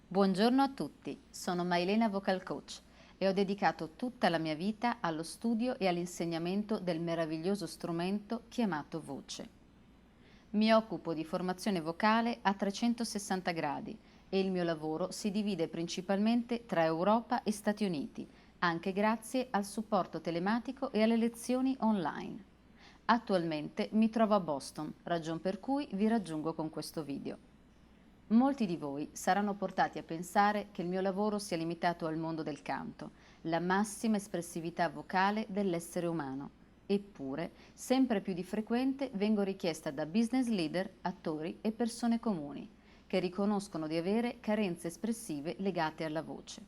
Buongiorno a tutti, sono Mailena Vocal Coach e ho dedicato tutta la mia vita allo studio e all'insegnamento del meraviglioso strumento chiamato voce. Mi occupo di formazione vocale a 360 gradi e il mio lavoro si divide principalmente tra Europa e Stati Uniti, anche grazie al supporto telematico e alle lezioni online. Attualmente mi trovo a Boston, ragion per cui vi raggiungo con questo video. Molti di voi saranno portati a pensare che il mio lavoro sia limitato al mondo del canto, la massima espressività vocale dell'essere umano. Eppure, sempre più di frequente vengo richiesta da business leader, attori e persone comuni, che riconoscono di avere carenze espressive legate alla voce.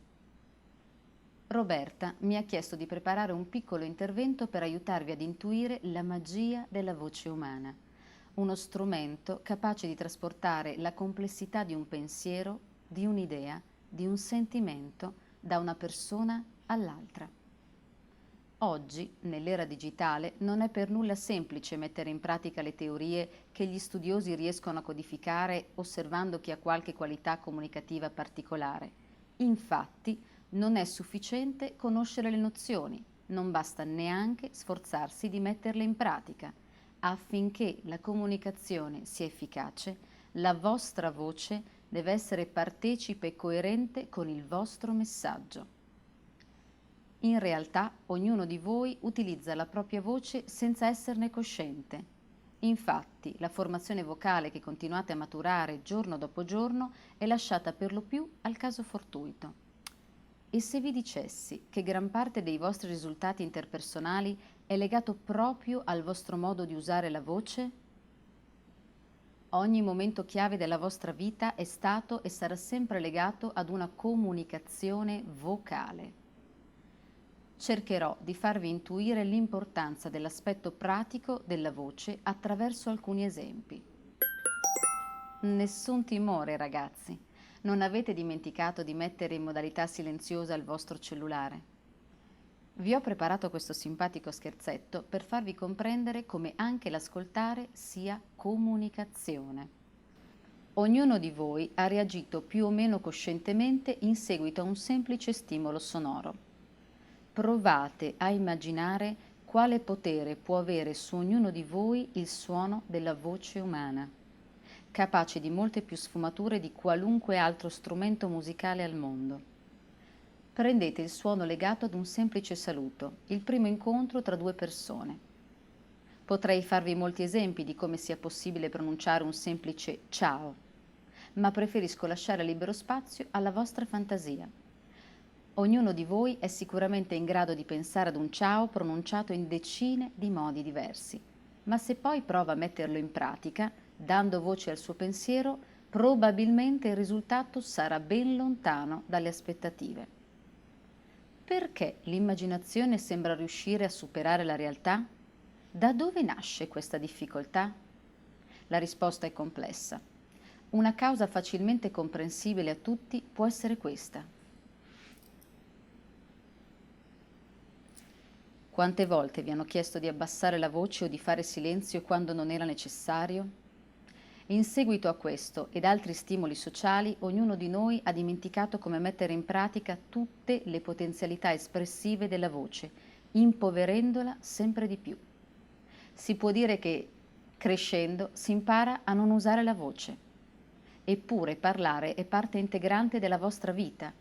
Roberta mi ha chiesto di preparare un piccolo intervento per aiutarvi ad intuire la magia della voce umana. Uno strumento capace di trasportare la complessità di un pensiero, di un'idea, di un sentimento da una persona all'altra. Oggi, nell'era digitale, non è per nulla semplice mettere in pratica le teorie che gli studiosi riescono a codificare osservando chi ha qualche qualità comunicativa particolare. Infatti, non è sufficiente conoscere le nozioni, non basta neanche sforzarsi di metterle in pratica. Affinché la comunicazione sia efficace, la vostra voce deve essere partecipe e coerente con il vostro messaggio. In realtà, ognuno di voi utilizza la propria voce senza esserne cosciente. Infatti, la formazione vocale che continuate a maturare giorno dopo giorno è lasciata per lo più al caso fortuito. E se vi dicessi che gran parte dei vostri risultati interpersonali è legato proprio al vostro modo di usare la voce? Ogni momento chiave della vostra vita è stato e sarà sempre legato ad una comunicazione vocale. Cercherò di farvi intuire l'importanza dell'aspetto pratico della voce attraverso alcuni esempi. Nessun timore, ragazzi. Non avete dimenticato di mettere in modalità silenziosa il vostro cellulare. Vi ho preparato questo simpatico scherzetto per farvi comprendere come anche l'ascoltare sia comunicazione. Ognuno di voi ha reagito più o meno coscientemente in seguito a un semplice stimolo sonoro. Provate a immaginare quale potere può avere su ognuno di voi il suono della voce umana, capace di molte più sfumature di qualunque altro strumento musicale al mondo. Prendete il suono legato ad un semplice saluto, il primo incontro tra due persone. Potrei farvi molti esempi di come sia possibile pronunciare un semplice ciao, ma preferisco lasciare libero spazio alla vostra fantasia. Ognuno di voi è sicuramente in grado di pensare ad un ciao pronunciato in decine di modi diversi, ma se poi prova a metterlo in pratica, dando voce al suo pensiero, probabilmente il risultato sarà ben lontano dalle aspettative. Perché l'immaginazione sembra riuscire a superare la realtà? Da dove nasce questa difficoltà? La risposta è complessa. Una causa facilmente comprensibile a tutti può essere questa. Quante volte vi hanno chiesto di abbassare la voce o di fare silenzio quando non era necessario? In seguito a questo ed altri stimoli sociali, ognuno di noi ha dimenticato come mettere in pratica tutte le potenzialità espressive della voce, impoverendola sempre di più. Si può dire che, crescendo, si impara a non usare la voce. Eppure parlare è parte integrante della vostra vita.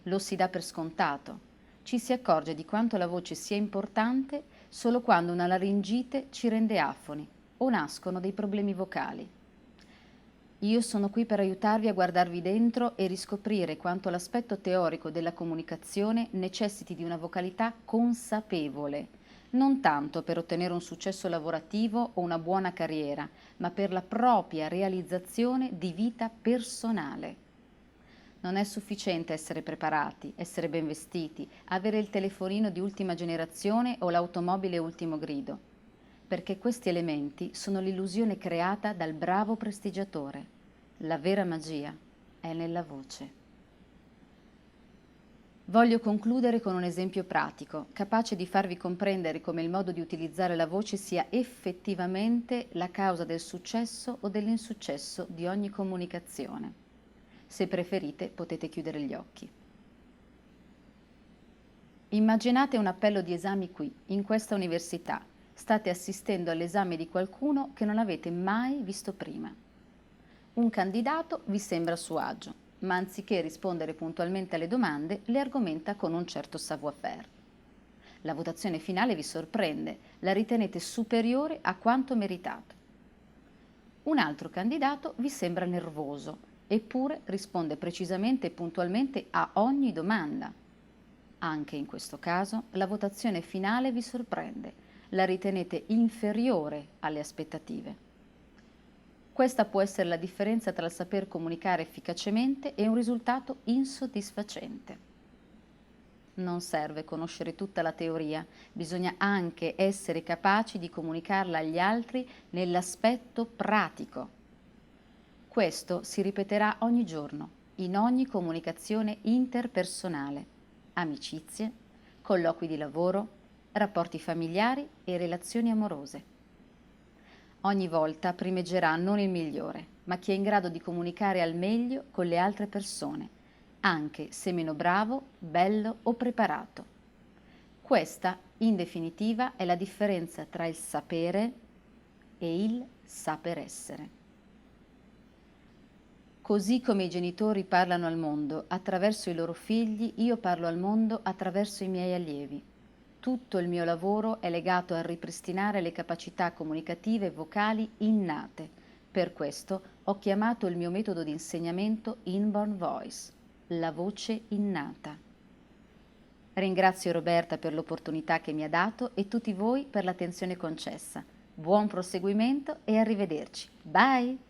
Lo si dà per scontato. Ci si accorge di quanto la voce sia importante solo quando una laringite ci rende afoni o nascono dei problemi vocali. Io sono qui per aiutarvi a guardarvi dentro e riscoprire quanto l'aspetto teorico della comunicazione necessiti di una vocalità consapevole, non tanto per ottenere un successo lavorativo o una buona carriera, ma per la propria realizzazione di vita personale. Non è sufficiente essere preparati, essere ben vestiti, avere il telefonino di ultima generazione o l'automobile ultimo grido. perché questi elementi sono l'illusione creata dal bravo prestigiatore. La vera magia è nella voce. Voglio concludere con un esempio pratico, capace di farvi comprendere come il modo di utilizzare la voce sia effettivamente la causa del successo o dell'insuccesso di ogni comunicazione. Se preferite, potete chiudere gli occhi. Immaginate un appello di esami qui, in questa università. State assistendo all'esame di qualcuno che non avete mai visto prima. Un candidato vi sembra a suo agio, ma anziché rispondere puntualmente alle domande, le argomenta con un certo savoir-faire. La votazione finale vi sorprende, la ritenete superiore a quanto meritato. Un altro candidato vi sembra nervoso, eppure risponde precisamente e puntualmente a ogni domanda. Anche in questo caso la votazione finale vi sorprende, la ritenete inferiore alle aspettative. Questa può essere la differenza tra il saper comunicare efficacemente e un risultato insoddisfacente. Non serve conoscere tutta la teoria, bisogna anche essere capaci di comunicarla agli altri nell'aspetto pratico. Questo si ripeterà ogni giorno, in ogni comunicazione interpersonale, amicizie, colloqui di lavoro, rapporti familiari e relazioni amorose. Ogni volta primeggerà non il migliore, ma chi è in grado di comunicare al meglio con le altre persone, anche se meno bravo, bello o preparato. Questa, in definitiva, è la differenza tra il sapere e il saper essere. Così come i genitori parlano al mondo attraverso i loro figli, io parlo al mondo attraverso i miei allievi. Tutto il mio lavoro è legato a ripristinare le capacità comunicative vocali innate. Per questo ho chiamato il mio metodo di insegnamento Inborn Voice, la voce innata. Ringrazio Roberta per l'opportunità che mi ha dato e tutti voi per l'attenzione concessa. Buon proseguimento e arrivederci. Bye!